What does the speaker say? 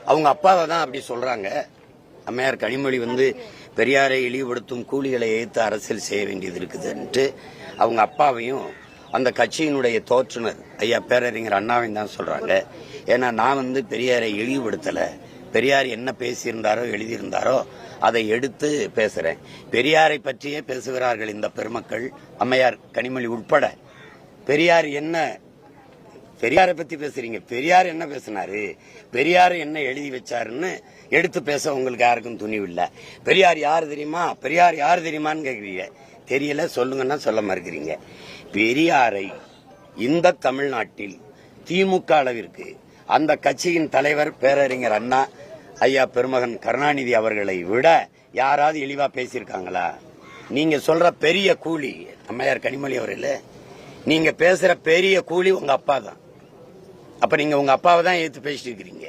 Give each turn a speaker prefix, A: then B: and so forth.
A: அவங்க அப்பாவை தான் அப்படி சொல்றாங்க. அம்மையார் கனிமொழி பெரியாரை இழிவுபடுத்தும் கூலிகளை எதிர்த்து அரசியல் செய்ய வேண்டியது இருக்குதுன்ட்டு அவங்க அப்பாவையும் அந்த கட்சியினுடைய தோற்றுனர் ஐயா பேரறிஞர் அண்ணாவையும் தான் சொல்றாங்க. ஏன்னா நான் பெரியாரை இழிவுபடுத்தல, பெரியார் என்ன பேசியிருந்தாரோ எழுதியிருந்தாரோ அதை எடுத்து பேசுறேன். பெரியாரை பற்றியே பேசுகிறார்கள் இந்த பெருமக்கள், அம்மையார் கனிமொழி உட்பட. பெரியாரை பத்தி பேசுறீங்க, பெரியார் என்ன பேசினாரு, பெரியார் என்ன எழுதி வச்சாருன்னு எடுத்து பேச உங்களுக்கு யாருக்கும் துணிவில்லை. பெரியார் யாரு தெரியுமா, பெரியார் யாரு தெரியுமான்னு கேக்குறீங்க. தெரியல, சொல்லுங்கன்னா சொல்ல மறுக்கிறீங்க. பெரியாரை இந்த தமிழ்நாட்டில் திமுக அளவிற்கு அந்த கட்சியின் தலைவர் பேரறிஞர் அண்ணா, ஐயா பெருமகன் கருணாநிதி அவர்களை விட யாராவது இழிவா பேசியிருக்காங்களா? நீங்க சொல்ற பெரிய கூலி அம்மையார் கனிமொழி அவர்களே, நீங்க பேசுற பெரிய கூலி உங்க அப்பா தான். அப்ப நீங்க உங்க அப்பாவை தான் ஏத்து பேசிட்டு இருக்கிறீங்க.